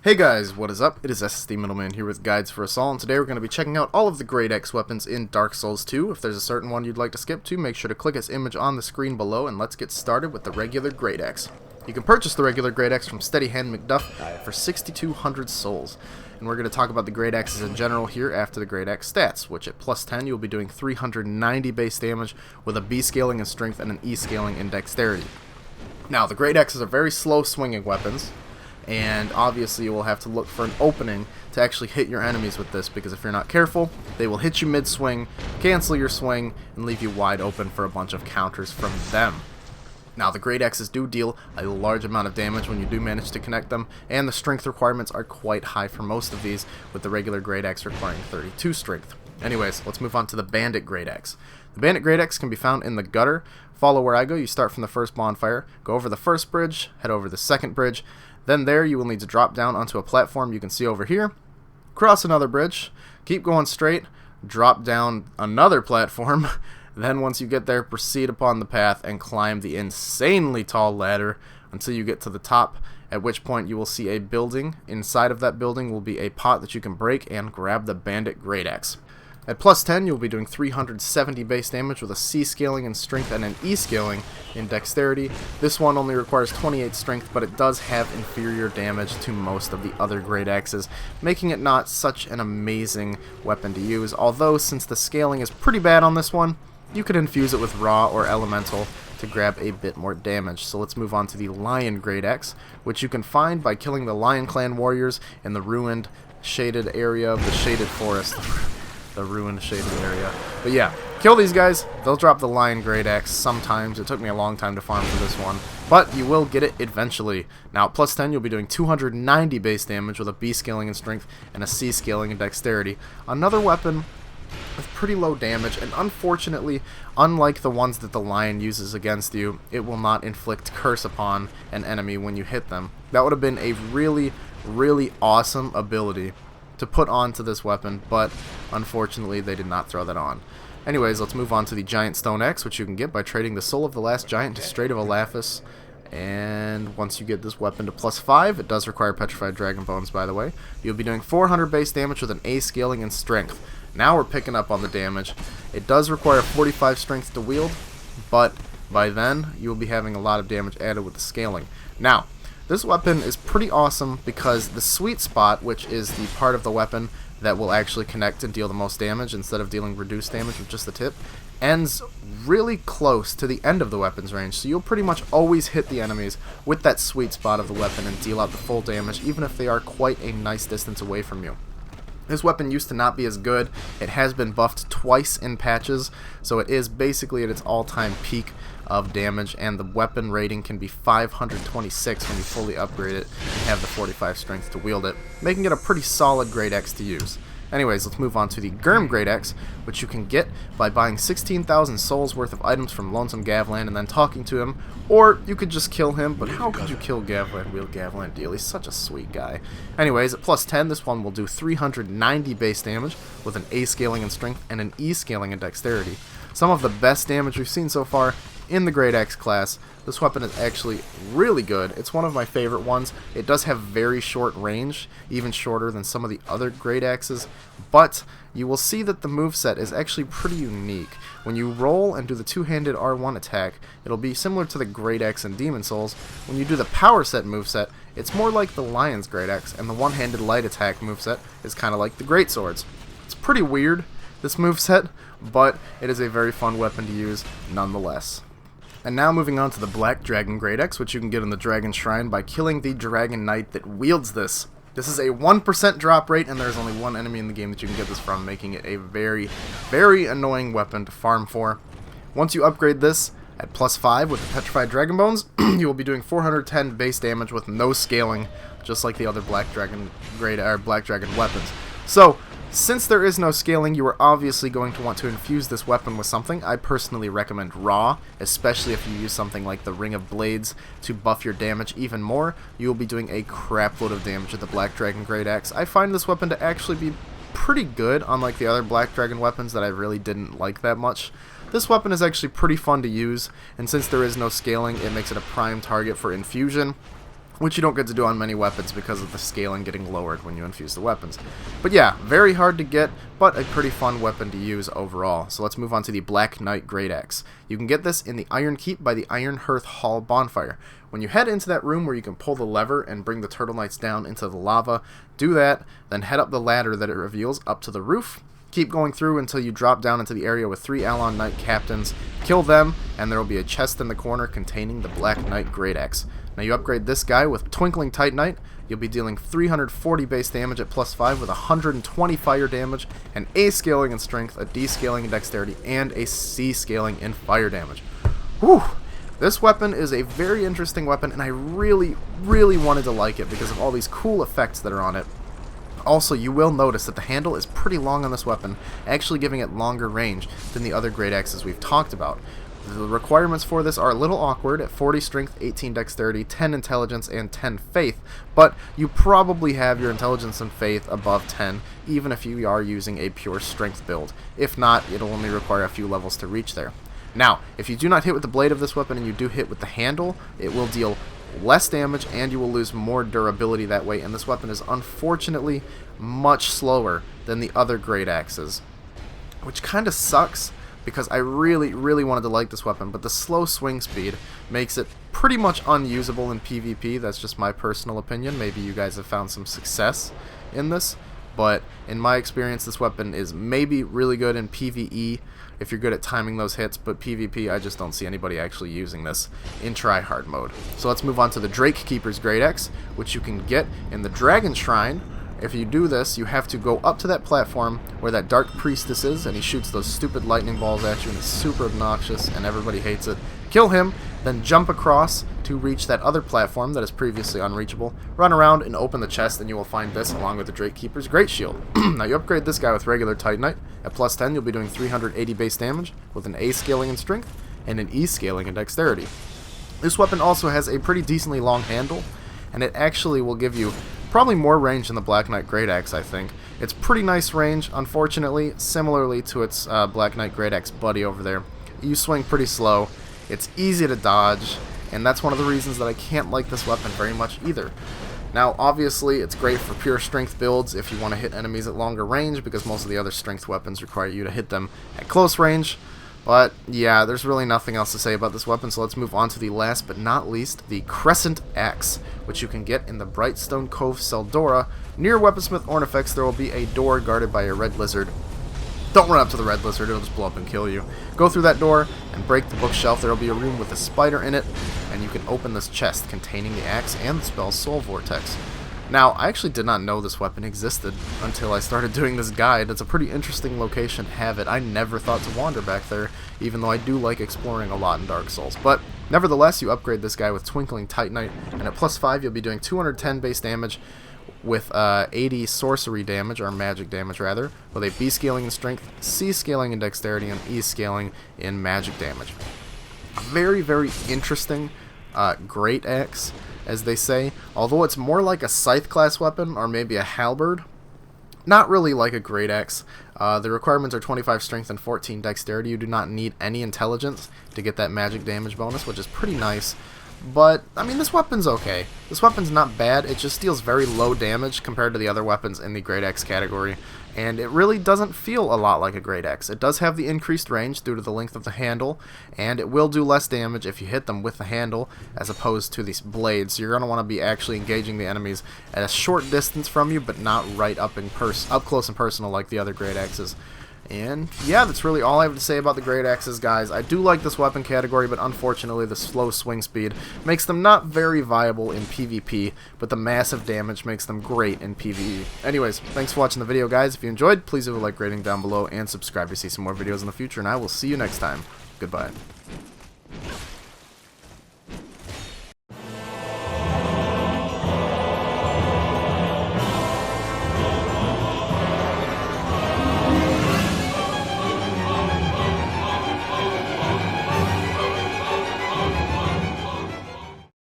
Hey guys, what is up? It is SSD Middleman here with GuidesForUsAll, and today we're going to be checking out all of the Greataxe weapons in Dark Souls 2. If there's a certain one you'd like to skip to, make sure to click its image on the screen below, and let's get started with the regular Greataxe. You can purchase the regular Greataxe from Steady Hand McDuff for 6,200 souls. And we're going to talk about the Greataxes in general here after the Greataxe stats, which at plus 10 you'll be doing 390 base damage with a B scaling in strength and an E scaling in dexterity. Now, the Greataxes are very slow swinging weapons, and obviously you will have to look for an opening to actually hit your enemies with this, because if you're not careful, they will hit you mid-swing, cancel your swing, and leave you wide open for a bunch of counters from them. Now, the Greataxes do deal a large amount of damage when you do manage to connect them, and the strength requirements are quite high for most of these, with the regular Greataxe requiring 32 strength. Anyways, let's move on to the Bandit Greataxe. The Bandit Greataxe can be found in the gutter. Follow where I go. You start from the first bonfire, go over the first bridge, head over the second bridge. Then there you will need to drop down onto a platform you can see over here, cross another bridge, keep going straight, drop down another platform, then once you get there, proceed upon the path and climb the insanely tall ladder until you get to the top, at which point you will see a building. Inside of that building will be a pot that you can break and grab the Bandit Greataxe. At plus 10, you'll be doing 370 base damage with a C scaling in strength and an E scaling in dexterity. This one only requires 28 strength, but it does have inferior damage to most of the other Greataxes, making it not such an amazing weapon to use. Although, since the scaling is pretty bad on this one, you could infuse it with Raw or Elemental to grab a bit more damage. So let's move on to the Lion Greataxe, which you can find by killing the Lion Clan warriors in the ruined, shaded area of the shaded forest. The ruined shaded area. But yeah, kill these guys. They'll drop the Lion Greataxe sometimes. It took me a long time to farm for this one, but you will get it eventually. Now at plus 10 you'll be doing 290 base damage with a B scaling in strength and a C scaling in dexterity. Another weapon with pretty low damage, and unfortunately, unlike the ones that the Lion uses against you, it will not inflict curse upon an enemy when you hit them. That would have been a really awesome ability to put onto this weapon, but unfortunately they did not throw that on. Anyways, let's move on to the Giant Stone X, which you can get by trading the soul of the last giant to Strait of Alaphus. And once you get this weapon to plus 5, it does require petrified dragon bones, by the way. You'll be doing 400 base damage with an A scaling in strength. Now we're picking up on the damage. It does require 45 strength to wield, but by then you will be having a lot of damage added with the scaling. Now, this weapon is pretty awesome because the sweet spot, which is the part of the weapon that will actually connect and deal the most damage instead of dealing reduced damage with just the tip, ends really close to the end of the weapon's range. So you'll pretty much always hit the enemies with that sweet spot of the weapon and deal out the full damage, even if they are quite a nice distance away from you. This weapon used to not be as good. It has been buffed twice in patches, so it is basically at its all-time peak of damage, and the weapon rating can be 526 when you fully upgrade it and have the 45 strength to wield it, making it a pretty solid Greataxe to use. Anyways, let's move on to the Gurm Greataxe, which you can get by buying 16,000 souls worth of items from Lonesome Gavlan and then talking to him, or you could just kill him, but how could you kill Gavlan? Wheel Gavlan deal, he's such a sweet guy. Anyways, at plus 10, this one will do 390 base damage with an A scaling in strength and an E scaling in dexterity. Some of the best damage we've seen so far in the Greataxe class. This weapon is actually really good. It's one of my favorite ones. It does have very short range, even shorter than some of the other Greataxes, but you will see that the moveset is actually pretty unique. When you roll and do the two-handed R1 attack, it'll be similar to the Greataxe in Demon Souls. When you do the power set moveset, it's more like the Lion's Greataxe, and the one-handed light attack moveset is kind of like the Greatswords. It's pretty weird, this moveset, but it is a very fun weapon to use nonetheless. And now moving on to the Black Dragon Greataxe, which you can get in the Dragon Shrine by killing the Dragon Knight that wields this. This is a 1% drop rate, and there's only one enemy in the game that you can get this from, making it a very annoying weapon to farm for. Once you upgrade this at plus 5 with the Petrified Dragon Bones, you will be doing 410 base damage with no scaling, just like the other Black Dragon weapons. So, since there is no scaling, you are obviously going to want to infuse this weapon with something. I personally recommend Raw, especially if you use something like the Ring of Blades to buff your damage even more. You will be doing a crap load of damage with the Black Dragon Greataxe. I find this weapon to actually be pretty good, unlike the other Black Dragon weapons that I really didn't like that much. This weapon is actually pretty fun to use, and since there is no scaling, it makes it a prime target for infusion. which you don't get to do on many weapons because of the scaling getting lowered when you infuse the weapons. But yeah, very hard to get, but a pretty fun weapon to use overall. So let's move on to the Black Knight Greataxe. You can get this in the Iron Keep by the Iron Hearth Hall bonfire. When you head into that room where you can pull the lever and bring the Turtle Knights down into the lava, do that, then head up the ladder that it reveals up to the roof. Keep going through until you drop down into the area with 3 Alon Knight captains. Kill them, and there will be a chest in the corner containing the Black Knight Greataxe. Now you upgrade this guy with Twinkling Titanite. You'll be dealing 340 base damage at +5 with 120 fire damage, an A scaling in strength, a D scaling in dexterity, and a C scaling in fire damage. Whew! This weapon is a very interesting weapon, and I really, really wanted to like it because of all these cool effects that are on it. Also, you will notice that the handle is pretty long on this weapon, actually giving it longer range than the other Greataxes we've talked about. The requirements for this are a little awkward at 40 strength, 18 dexterity, 10 intelligence, and 10 faith, but you probably have your intelligence and faith above 10, even if you are using a pure strength build. If not, it'll only require a few levels to reach there. Now, if you do not hit with the blade of this weapon and you do hit with the handle, it will deal less damage and you will lose more durability that way, and this weapon is unfortunately much slower than the other Greataxes, which kind of sucks because I really, really wanted to like this weapon, but the slow swing speed makes it pretty much unusable in PvP. That's just my personal opinion. Maybe you guys have found some success in this, but in my experience this weapon is maybe really good in PvE if you're good at timing those hits, but PvP I just don't see anybody actually using this in tryhard mode. So let's move on to the Drake Keeper's Greataxe, which you can get in the Dragon Shrine. If you do this, you have to go up to that platform where that Dark Priestess is, and he shoots those stupid lightning balls at you, and it's super obnoxious, and everybody hates it. Kill him, then jump across to reach that other platform that is previously unreachable. Run around and open the chest, and you will find this along with the Drake Keeper's Great Shield. Now you upgrade this guy with regular Titanite. At +10, you'll be doing 380 base damage with an A scaling in strength and an E scaling in dexterity. This weapon also has a pretty decently long handle, and it actually will give you probably more range than the Black Knight Greataxe, I think. It's pretty nice range, unfortunately, similarly to its Black Knight Greataxe buddy over there. You swing pretty slow, it's easy to dodge, and that's one of the reasons that I can't like this weapon very much either. Now, obviously, it's great for pure strength builds if you want to hit enemies at longer range, because most of the other strength weapons require you to hit them at close range. But, yeah, there's really nothing else to say about this weapon, so let's move on to the last but not least, the Crescent X, which you can get in the Brightstone Cove Seldora. Near Weaponsmith Ornifex, there will be a door guarded by a red lizard. Don't run up to the red lizard, it'll just blow up and kill you. Go through that door and break the bookshelf. There will be a room with a spider in it, and you can open this chest containing the axe and the spell Soul Vortex. Now, I actually did not know this weapon existed until I started doing this guide. It's a pretty interesting location to have it. I never thought to wander back there, even though I do like exploring a lot in Dark Souls. But nevertheless, you upgrade this guy with Twinkling Titanite, and at +5 you'll be doing 210 base damage with 80 sorcery damage, or magic damage rather, with a B scaling in strength, C scaling in dexterity, and E scaling in magic damage. Very, very interesting Greataxe, as they say, although it's more like a scythe class weapon or maybe a halberd. Not really like a Greataxe. The requirements are 25 strength and 14 dexterity. You do not need any intelligence to get that magic damage bonus, which is pretty nice. But, I mean, this weapon's okay. This weapon's not bad, it just deals very low damage compared to the other weapons in the Greataxe category, and it really doesn't feel a lot like a Greataxe. It does have the increased range due to the length of the handle, and it will do less damage if you hit them with the handle as opposed to these blades, so you're going to want to be actually engaging the enemies at a short distance from you, but not right up close and personal like the other Greataxes. And yeah, that's really all I have to say about the Greataxes, guys. I do like this weapon category, but unfortunately the slow swing speed makes them not very viable in PvP, but the massive damage makes them great in PvE. Anyways, thanks for watching the video, guys. If you enjoyed, please leave a like rating down below and subscribe to see some more videos in the future, and I will see you next time. Goodbye.